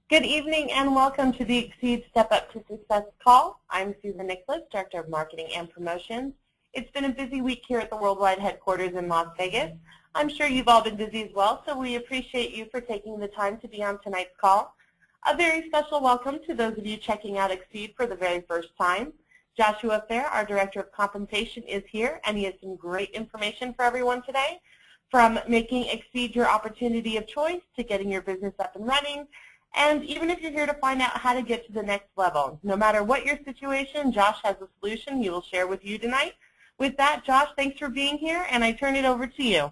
Good evening and welcome to the Xseed Step Up to Success call. I'm Susan Nicholas, Director of Marketing and Promotions. It's been a busy week here at the Worldwide Headquarters in Las Vegas. I'm sure you've all been busy as well, so we appreciate you for taking the time to be on tonight's call. A very special welcome to those of you checking out Xseed for the very first time. Joshua Phair, our Director of Compensation, is here, and he has some great information for everyone today, from making Xseed your opportunity of choice to getting your business up and running. And even if you're here to find out how to get to the next level, no matter what your situation, Josh has a solution he will share with you tonight. With that, Josh, thanks for being here, and I turn it over to you.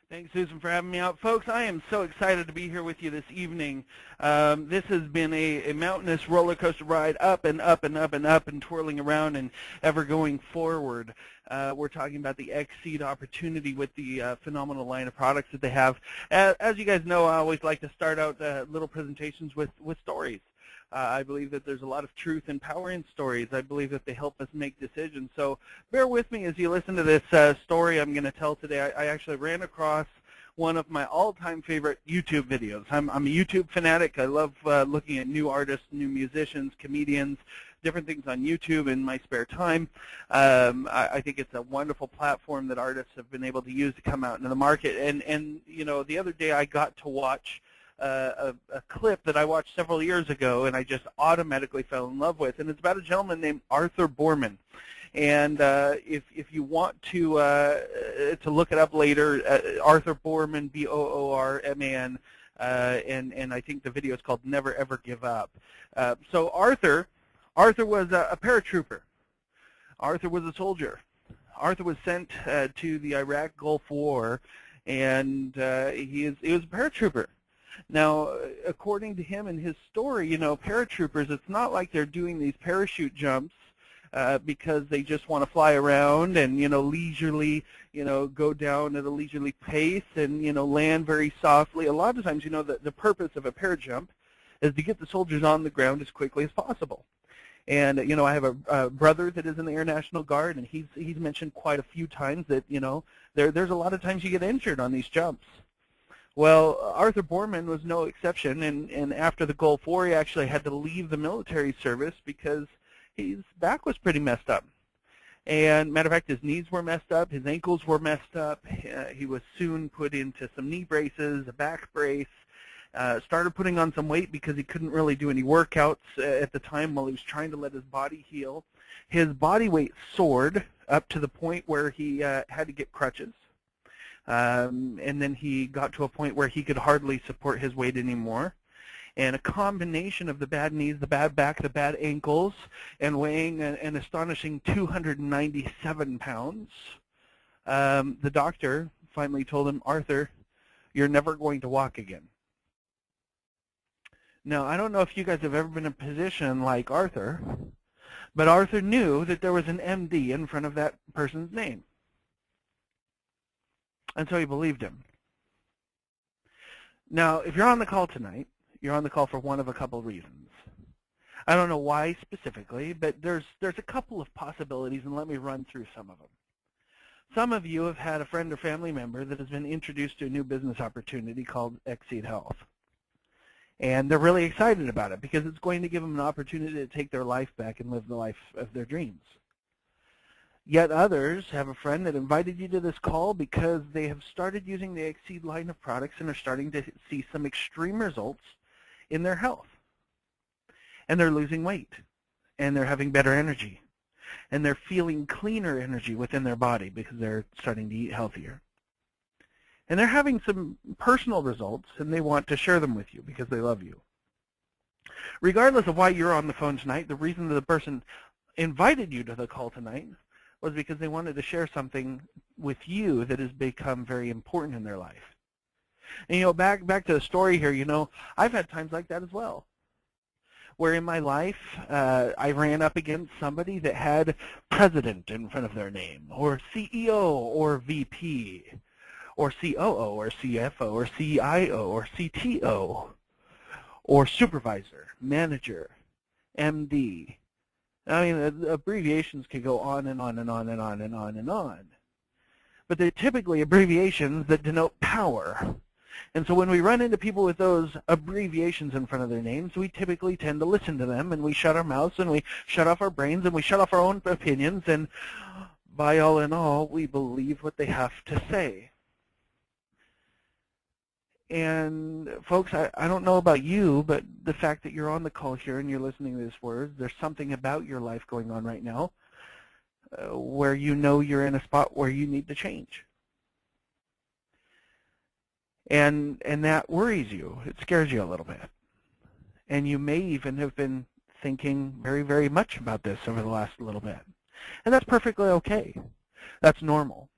Thanks, Susan, for having me out. Folks, I am so excited to be here with you this evening. This has been a mountainous roller coaster ride, up and up and up and up and twirling around and ever going forward. We're talking about the Xseed opportunity with the phenomenal line of products that they have. As you guys know, I always like to start out little presentations with stories. I believe that there's a lot of truth and power in stories. I believe that they help us make decisions. So bear with me as you listen to this story I'm going to tell today. I actually ran across one of my all-time favorite YouTube videos. I'm a YouTube fanatic. I love looking at new artists, new musicians, comedians, different things on YouTube in my spare time. I think it's a wonderful platform that artists have been able to use to come out into the market. And you know, the other day I got to watch a clip that I watched several years ago, and I just automatically fell in love with. And it's about a gentleman named Arthur Boorman. And if you want to look it up later, Arthur Boorman, B-O-O-R-M-A-N, and I think the video is called Never Ever Give Up. So Arthur was a paratrooper. Arthur was a soldier. Arthur was sent to the Iraq Gulf War, and he was a paratrooper. Now, according to him and his story, you know, paratroopers, it's not like they're doing these parachute jumps because they just want to fly around and, you know, leisurely, you know, go down at a leisurely pace and, you know, land very softly. A lot of times, you know, the purpose of a parajump is to get the soldiers on the ground as quickly as possible. And, you know, I have a brother that is in the Air National Guard, and he's mentioned quite a few times that, you know, there's a lot of times you get injured on these jumps. Well, Arthur Boorman was no exception, and after the Gulf War, he actually had to leave the military service because his back was pretty messed up. And matter of fact, his knees were messed up, his ankles were messed up. He was soon put into some knee braces, a back brace, started putting on some weight because he couldn't really do any workouts at the time while he was trying to let his body heal. His body weight soared up to the point where he had to get crutches. And then he got to a point where he could hardly support his weight anymore. And a combination of the bad knees, the bad back, the bad ankles, and weighing an astonishing 297 pounds, the doctor finally told him, Arthur, you're never going to walk again. Now, I don't know if you guys have ever been in a position like Arthur, but Arthur knew that there was an MD in front of that person's name. And so he believed him. Now, if you're on the call tonight, you're on the call for one of a couple of reasons. I don't know why specifically, but there's a couple of possibilities, and let me run through some of them. Some of you have had a friend or family member that has been introduced to a new business opportunity called Xseed Health. And they're really excited about it because it's going to give them an opportunity to take their life back and live the life of their dreams. Yet others have a friend that invited you to this call because they have started using the Xseed line of products and are starting to see some extreme results in their health. And they're losing weight, and they're having better energy, and they're feeling cleaner energy within their body because they're starting to eat healthier. And they're having some personal results, and they want to share them with you because they love you. Regardless of why you're on the phone tonight, the reason that the person invited you to the call tonight was because they wanted to share something with you that has become very important in their life. And, you know, back to the story here, you know, I've had times like that as well, where in my life I ran up against somebody that had president in front of their name, or CEO, or VP, or COO, or CFO, or CIO, or CTO, or supervisor, manager, MD. I mean, abbreviations could go on and on and on and on and on and on. But they're typically abbreviations that denote power. And so when we run into people with those abbreviations in front of their names, we typically tend to listen to them, and we shut our mouths, and we shut off our brains, and we shut off our own opinions, and by all in all, we believe what they have to say. And folks, I don't know about you, but the fact that you're on the call here and you're listening to these words, there's something about your life going on right now where you know you're in a spot where you need to change. And that worries you. It scares you a little bit. And you may even have been thinking very, very much about this over the last little bit. And that's perfectly okay. That's normal.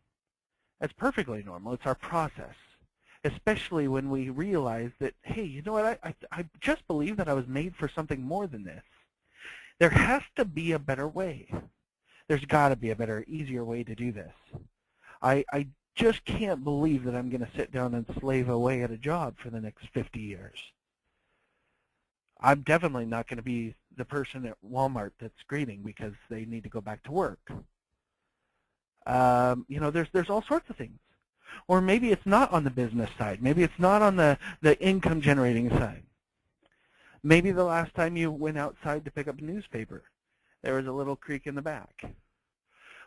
That's perfectly normal. It's our process. Especially when we realize that, hey, you know what, I just believe that I was made for something more than this. There has to be a better way. There's got to be a better, easier way to do this. I just can't believe that I'm going to sit down and slave away at a job for the next 50 years. I'm definitely not going to be the person at Walmart that's greeting because they need to go back to work. You know, there's all sorts of things. Or maybe it's not on the business side. Maybe it's not on the income generating side. Maybe the last time you went outside to pick up a newspaper, there was a little creak in the back.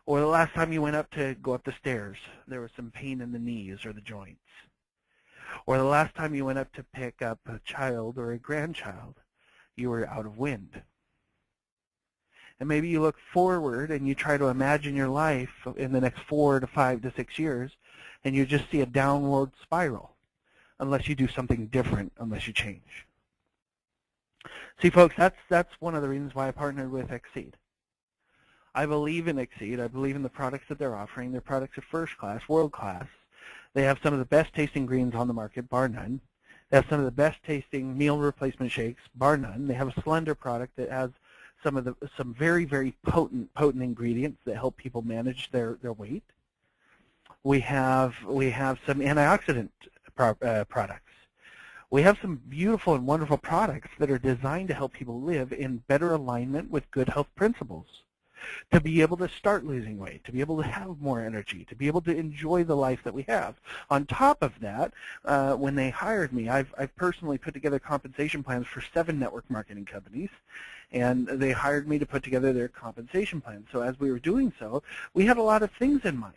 Or the last time you went up to go up the stairs, there was some pain in the knees or the joints. Or the last time you went up to pick up a child or a grandchild, you were out of wind. And maybe you look forward and you try to imagine your life in the next 4 to 5 to 6 years, and you just see a downward spiral unless you do something different, unless you change. See, folks, that's one of the reasons why I partnered with Xseed. I believe in Xseed. I believe in the products that they're offering. Their products are first class, world class. They have some of the best tasting greens on the market, bar none. They have some of the best tasting meal replacement shakes, bar none. They have a Slender product that has some very, very potent ingredients that help people manage their weight. We have some antioxidant products. We have some beautiful and wonderful products that are designed to help people live in better alignment with good health principles, to be able to start losing weight, to be able to have more energy, to be able to enjoy the life that we have. On top of that, when they hired me, I've personally put together compensation plans for 7 network marketing companies, and they hired me to put together their compensation plans. So as we were doing so, we had a lot of things in mind.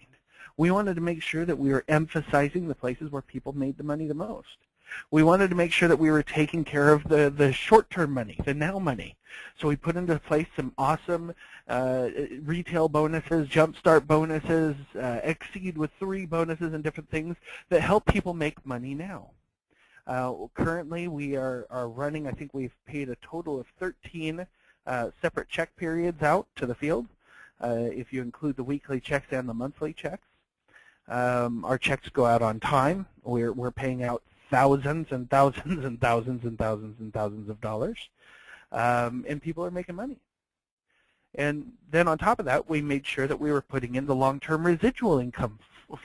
We wanted to make sure that we were emphasizing the places where people made the money the most. We wanted to make sure that we were taking care of the short-term money, the now money. So we put into place some awesome retail bonuses, jumpstart bonuses, Xseed with 3 bonuses and different things that help people make money now. Currently, we are running, I think we've paid a total of 13 separate check periods out to the field, if you include the weekly checks and the monthly checks. Our checks go out on time. We're paying out thousands and thousands and thousands and thousands and thousands of dollars, and people are making money. And then on top of that, we made sure that we were putting in the long-term residual income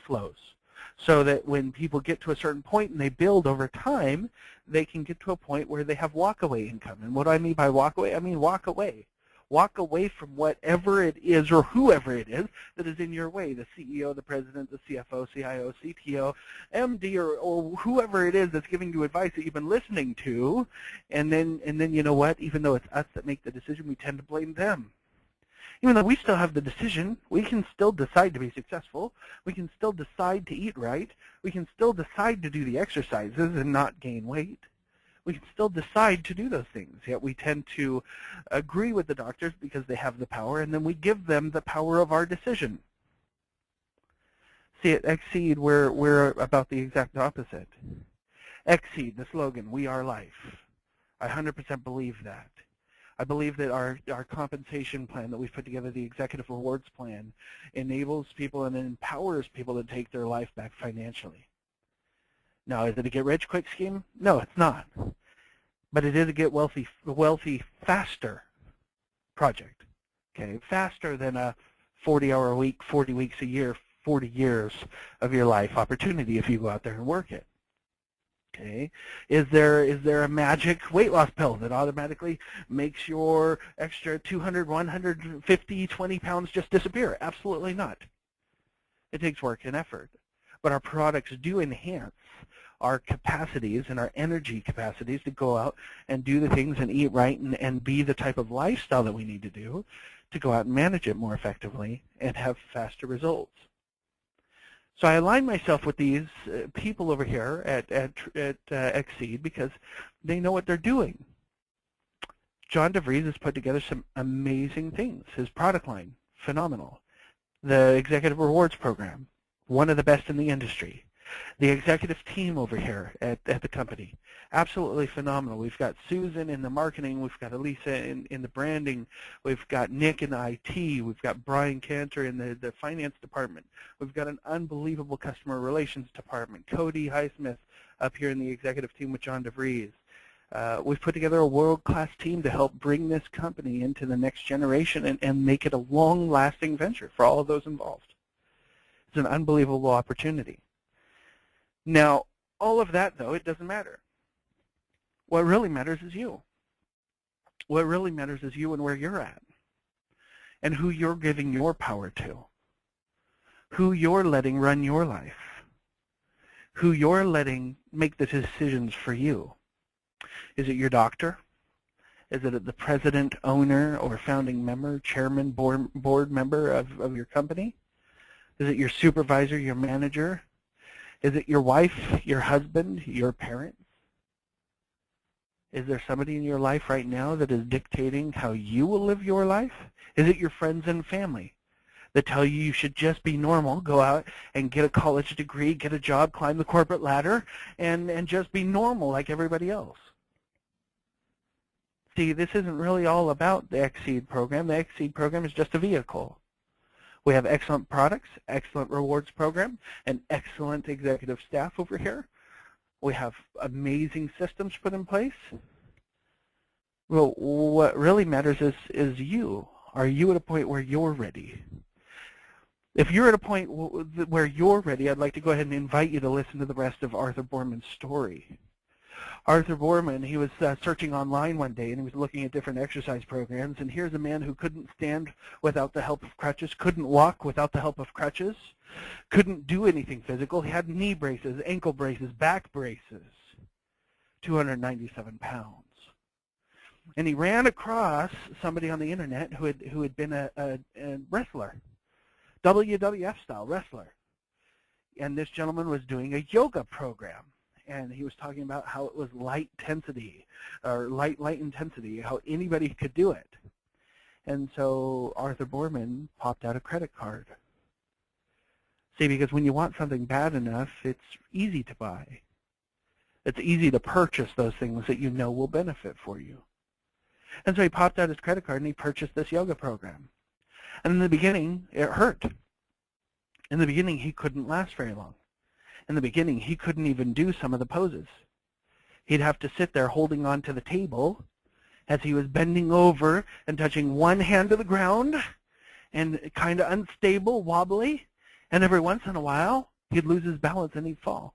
flows, so that when people get to a certain point and they build over time, they can get to a point where they have walkaway income. And what do I mean by walkaway? I mean walk away. Walk away from whatever it is or whoever it is that is in your way, the CEO, the president, the CFO, CIO, CTO, MD, or whoever it is that's giving you advice that you've been listening to, and then you know what, even though it's us that make the decision, we tend to blame them. Even though we still have the decision, we can still decide to be successful, we can still decide to eat right, we can still decide to do the exercises and not gain weight. We can still decide to do those things, yet we tend to agree with the doctors because they have the power, and then we give them the power of our decision. See, at Xseed, we're about the exact opposite. Xseed, the slogan, we are life. I 100% believe that. I believe that our compensation plan that we've put together, the executive rewards plan, enables people and empowers people to take their life back financially. Now, is it a get-rich-quick scheme? No, it's not. But it is a get wealthy faster project. Okay, faster than a 40-hour a week, 40 weeks a year, 40 years of your life opportunity if you go out there and work it. Okay, is there a magic weight loss pill that automatically makes your extra 200, 150, 20 pounds just disappear? Absolutely not. It takes work and effort. But our products do enhance our capacities and our energy capacities to go out and do the things and eat right and be the type of lifestyle that we need to do to go out and manage it more effectively and have faster results. So I align myself with these people over here at Xseed because they know what they're doing. John DeVries has put together some amazing things. His product line, phenomenal. The Executive Rewards Program, one of the best in the industry. The executive team over here at the company, absolutely phenomenal. We've got Susan in the marketing, we've got Elisa in the branding, we've got Nick in the IT, we've got Brian Cantor in the finance department, we've got an unbelievable customer relations department, Cody Highsmith up here in the executive team with John DeVries. We've put together a world-class team to help bring this company into the next generation and make it a long-lasting venture for all of those involved. It's an unbelievable opportunity. Now, all of that, though, it doesn't matter. What really matters is you. What really matters is you and where you're at, and who you're giving your power to, who you're letting run your life, who you're letting make the decisions for you. Is it your doctor? Is it the president, owner, or founding member, chairman, board member of your company? Is it your supervisor, your manager? Is it your wife, your husband, your parents? Is there somebody in your life right now that is dictating how you will live your life? Is it your friends and family that tell you you should just be normal, go out and get a college degree, get a job, climb the corporate ladder, and just be normal like everybody else? See, this isn't really all about the Xseed program. The Xseed program is just a vehicle. We have excellent products, excellent rewards program, and excellent executive staff over here. We have amazing systems put in place. Well, what really matters is you. Are you at a point where you're ready? If you're at a point where you're ready, I'd like to go ahead and invite you to listen to the rest of Arthur Borman's story. Arthur Borman, he was searching online one day, and he was looking at different exercise programs, and here's a man who couldn't stand without the help of crutches, couldn't walk without the help of crutches, couldn't do anything physical. He had knee braces, ankle braces, back braces, 297 pounds. And he ran across somebody on the internet who had been a wrestler, WWF-style wrestler. And this gentleman was doing a yoga program. And he was talking about how it was light intensity, or light intensity, how anybody could do it. And so Arthur Borman popped out a credit card. See, because when you want something bad enough, it's easy to buy. It's easy to purchase those things that you know will benefit for you. And so he popped out his credit card and he purchased this yoga program. And in the beginning, it hurt. In the beginning, he couldn't last very long. In the beginning, he couldn't even do some of the poses. He'd have to sit there holding on to the table as he was bending over and touching one hand to the ground and kind of unstable, wobbly. And every once in a while, he'd lose his balance and he'd fall.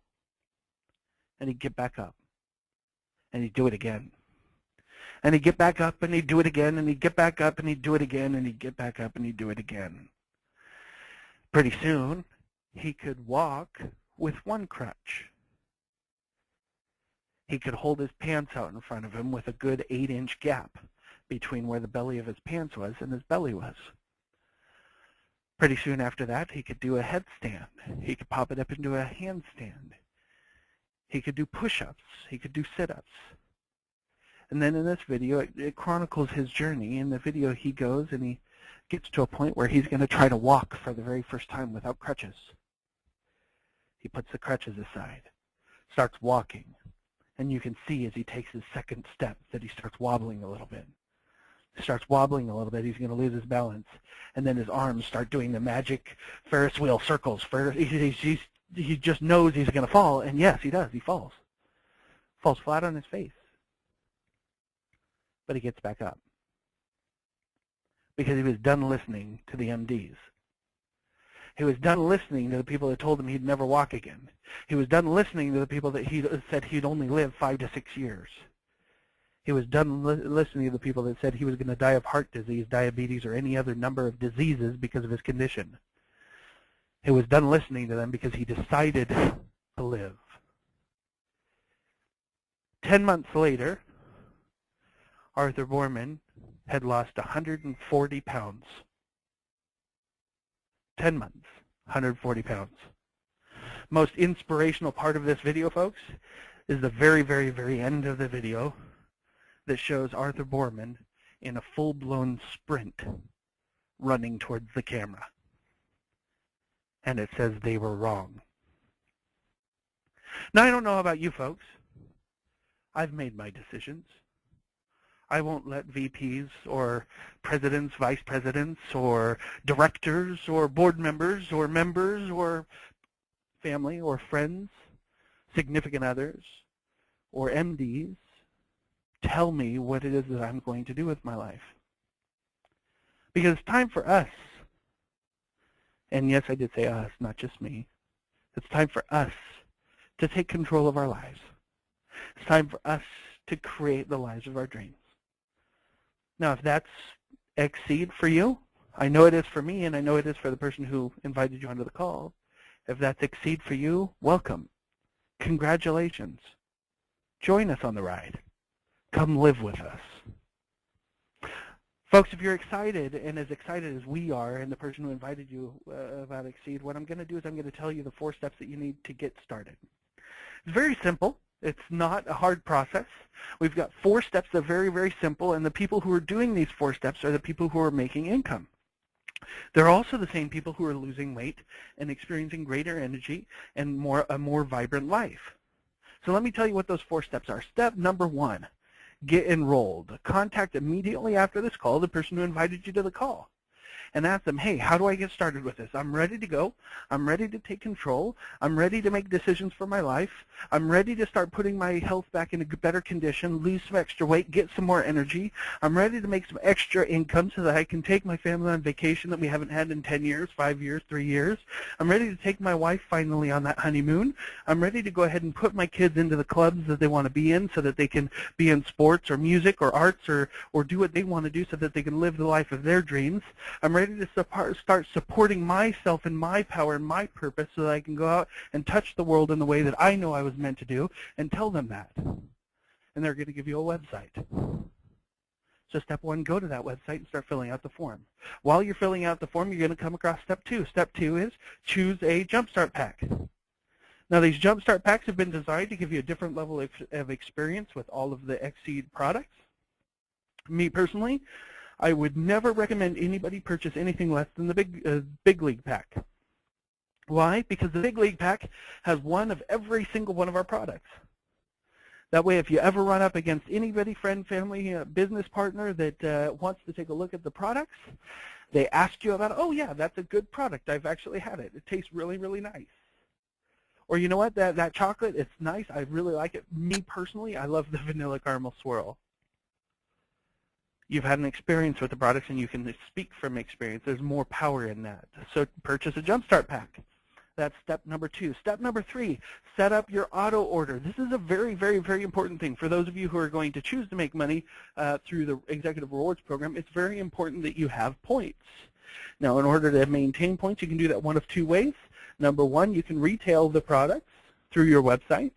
And he'd get back up. And he'd do it again. And he'd get back up and he'd do it again, and he'd get back up and he'd do it again, and he'd get back up and he'd do it again. Pretty soon, he could walk with one crutch. He could hold his pants out in front of him with a good 8-inch gap between where the belly of his pants was and his belly was. Pretty soon after that, he could do a headstand. He could pop it up into a handstand. He could do push-ups. He could do sit-ups. And then in this video, it chronicles his journey. In the video, he goes and he gets to a point where he's going to try to walk for the very first time without crutches. He puts the crutches aside, starts walking, and you can see as he takes his second step that he starts wobbling a little bit. He starts wobbling a little bit, he's going to lose his balance, and then his arms start doing the magic Ferris wheel circles. He just knows he's going to fall, and yes, he does. He falls. Falls flat on his face. But he gets back up because he was done listening to the MDs. He was done listening to the people that told him he'd never walk again. He was done listening to the people that said he'd only live 5 to 6 years. He was done listening to the people that said he was going to die of heart disease, diabetes, or any other number of diseases because of his condition. He was done listening to them because he decided to live. 10 months later, Arthur Borman had lost 140 pounds. 10 months, 140 pounds. Most inspirational part of this video, folks, is the very, very, very end of the video that shows Arthur Borman in a full-blown sprint running towards the camera. And it says they were wrong. Now, I don't know about you folks. I've made my decisions. I won't let VPs or presidents, vice presidents, or directors, or board members, or family, or friends, significant others, or MDs tell me what it is that I'm going to do with my life. Because it's time for us, and yes, I did say us, not just me. It's time for us to take control of our lives. It's time for us to create the lives of our dreams. Now, if that's Xseed for you, I know it is for me, and I know it is for the person who invited you onto the call. If that's Xseed for you, welcome. Congratulations. Join us on the ride. Come live with us. Folks, if you're excited, and as excited as we are, and the person who invited you about Xseed, what I'm going to do is I'm going to tell you the 4 steps that you need to get started. It's very simple. It's not a hard process. We've got 4 steps that are very, very simple, and the people who are doing these 4 steps are the people who are making income. They're also the same people who are losing weight and experiencing greater energy and a more vibrant life. So let me tell you what those 4 steps are. Step number 1, get enrolled. Contact immediately after this call the person who invited you to the call and ask them, hey, how do I get started with this? I'm ready to go. I'm ready to take control. I'm ready to make decisions for my life. I'm ready to start putting my health back in a better condition, lose some extra weight, get some more energy. I'm ready to make some extra income so that I can take my family on vacation that we haven't had in 10 years, 5 years, 3 years. I'm ready to take my wife finally on that honeymoon. I'm ready to go ahead and put my kids into the clubs that they want to be in so that they can be in sports or music or arts or do what they want to do so that they can live the life of their dreams. I'm ready to start supporting myself and my power and my purpose so that I can go out and touch the world in the way that I know I was meant to do and tell them that. And they're going to give you a website. So step 1, go to that website and start filling out the form. While you're filling out the form, you're going to come across step 2. Step 2 is choose a Jumpstart pack. Now, these Jumpstart packs have been designed to give you a different level of experience with all of the Xseed products. Me personally, I would never recommend anybody purchase anything less than the Big League pack. Why? Because the Big League pack has one of every single one of our products. That way, if you ever run up against anybody, friend, family, business partner that wants to take a look at the products, they ask you about, oh yeah, that's a good product. I've actually had it. It tastes really, really nice. Or you know what, that chocolate, it's nice. I really like it. Me personally, I love the vanilla caramel swirl. You've had an experience with the products and you can speak from experience. There's more power in that. So purchase a Jumpstart pack. That's step number 2. Step number 3, set up your auto order. This is a very, very, very important thing. For those of you who are going to choose to make money through the Executive Rewards Program, it's very important that you have points. Now, in order to maintain points, you can do that one of 2 ways. Number 1, you can retail the products through your website.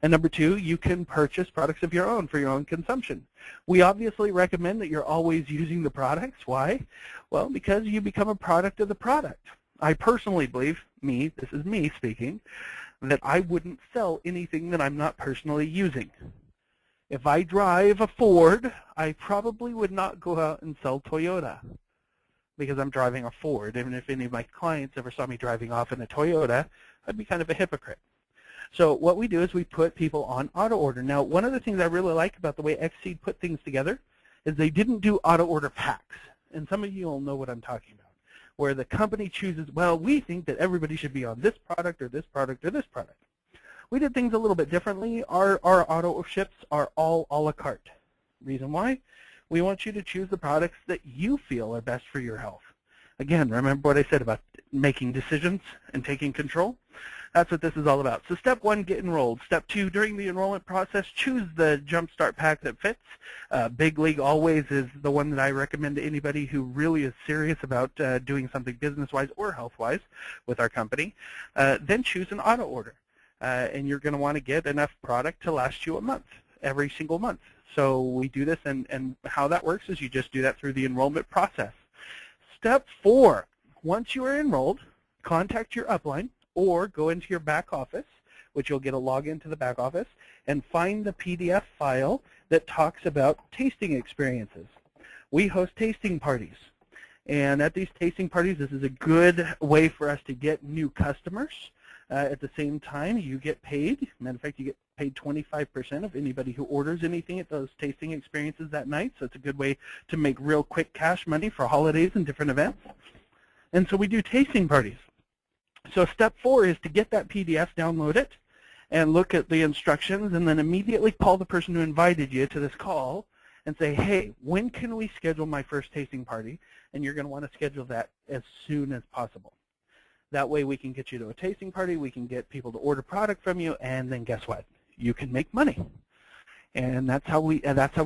And number 2, you can purchase products of your own for your own consumption. We obviously recommend that you're always using the products. Why? Well, because you become a product of the product. I personally believe, this is me speaking, that I wouldn't sell anything that I'm not personally using. If I drive a Ford, I probably would not go out and sell Toyota because I'm driving a Ford. And if any of my clients ever saw me driving off in a Toyota, I'd be kind of a hypocrite. So what we do is we put people on auto order. Now, one of the things I really like about the way Xseed put things together is they didn't do auto order packs. And some of you will know what I'm talking about, where the company chooses, well, we think that everybody should be on this product or this product or this product. We did things a little bit differently. Our auto ships are all a la carte. Reason why? We want you to choose the products that you feel are best for your health. Again, remember what I said about making decisions and taking control? That's what this is all about. So step 1, get enrolled. Step 2, during the enrollment process, choose the Jumpstart pack that fits. Big League always is the one that I recommend to anybody who really is serious about doing something business-wise or health-wise with our company. Then choose an auto order. And you're going to want to get enough product to last you a month. every single month. So we do this, and how that works is you just do that through the enrollment process. Step 4, once you are enrolled, contact your upline or go into your back office, which you'll get a login to the back office, and find the PDF file that talks about tasting experiences. We host tasting parties. And at these tasting parties, this is a good way for us to get new customers. At the same time, you get paid. Matter of fact, you get paid 25% of anybody who orders anything at those tasting experiences that night. So it's a good way to make real quick cash money for holidays and different events. And so we do tasting parties. So step 4 is to get that PDF, download it, and look at the instructions, and then immediately call the person who invited you to this call and say, hey, when can we schedule my first tasting party? And you're going to want to schedule that as soon as possible. That way we can get you to a tasting party, we can get people to order product from you, and then guess what? You can make money. And that's how we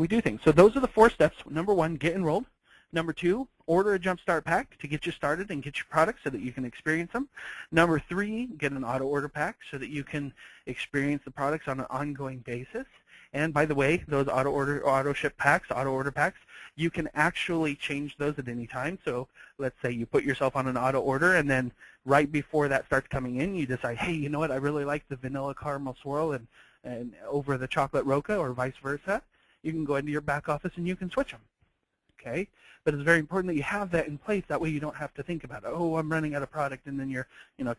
do things. So those are the 4 steps. Number 1, get enrolled. Number 2, order a Jumpstart pack to get you started and get your products so that you can experience them. Number 3, get an auto order pack so that you can experience the products on an ongoing basis. And by the way, those auto order packs, you can actually change those at any time. So let's say you put yourself on an auto order, and then right before that starts coming in, you decide, hey, you know what, I really like the vanilla caramel swirl and over the chocolate roca, or vice versa. You can go into your back office and you can switch them. Okay? But it's very important that you have that in place. That way you don't have to think about, oh, I'm running out of product, and then you're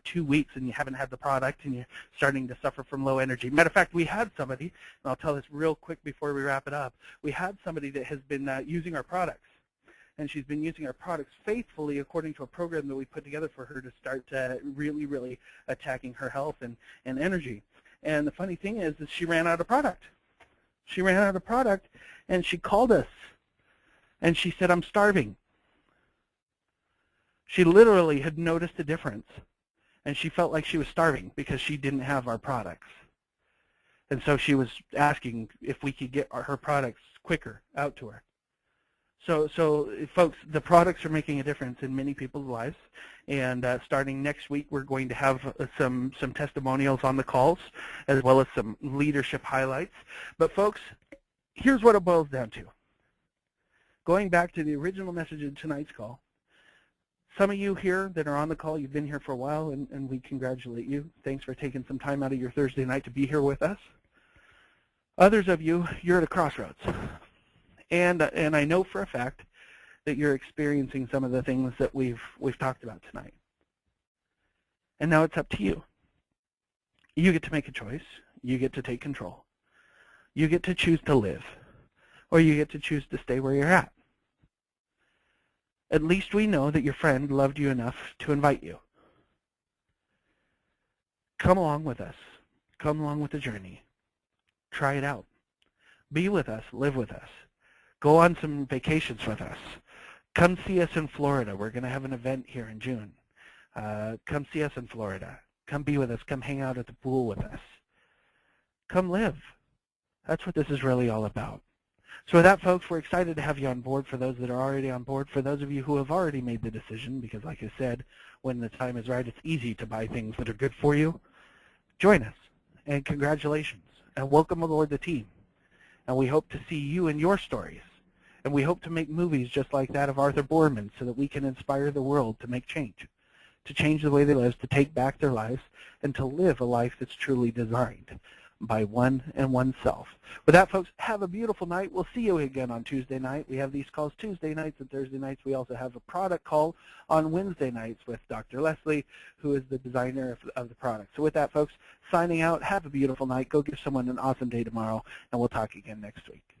2 weeks and you haven't had the product and you're starting to suffer from low energy. Matter of fact, we had somebody, and I'll tell this real quick before we wrap it up, we had somebody that has been using our products. And she's been using our products faithfully according to a program that we put together for her to start really, really attacking her health and energy. And the funny thing is that she ran out of product. She ran out of product, and she called us. And she said, I'm starving. She literally had noticed a difference, and she felt like she was starving because she didn't have our products. And so she was asking if we could get her products quicker out to her. So folks, the products are making a difference in many people's lives. And starting next week, we're going to have some testimonials on the calls, as well as some leadership highlights. But folks, here's what it boils down to. Going back to the original message in tonight's call, some of you here that are on the call, you've been here for a while, and we congratulate you. Thanks for taking some time out of your Thursday night to be here with us. Others of you, you're at a crossroads. And I know for a fact that you're experiencing some of the things that we've talked about tonight. And now it's up to you. You get to make a choice. You get to take control. You get to choose to live, or you get to choose to stay where you're at. At least we know that your friend loved you enough to invite you. Come along with us. Come along with the journey. Try it out. Be with us. Live with us. Go on some vacations with us. Come see us in Florida. We're going to have an event here in June. Come see us in Florida. Come be with us. Come hang out at the pool with us. Come live. That's what this is really all about. So with that, folks, we're excited to have you on board. For those that are already on board, for those of you who have already made the decision, because like I said, when the time is right, it's easy to buy things that are good for you. Join us, and congratulations, and welcome aboard the team. And we hope to see you in your stories. And we hope to make movies just like that of Arthur Boorman so that we can inspire the world to make change, to change the way they live, to take back their lives, and to live a life that's truly designed by one and oneself. With that, folks, have a beautiful night. We'll see you again on Tuesday night. We have these calls Tuesday nights and Thursday nights. We also have a product call on Wednesday nights with Dr. Leslie, who is the designer of the product. So with that, folks, signing out. Have a beautiful night. Go give someone an awesome day tomorrow, and we'll talk again next week.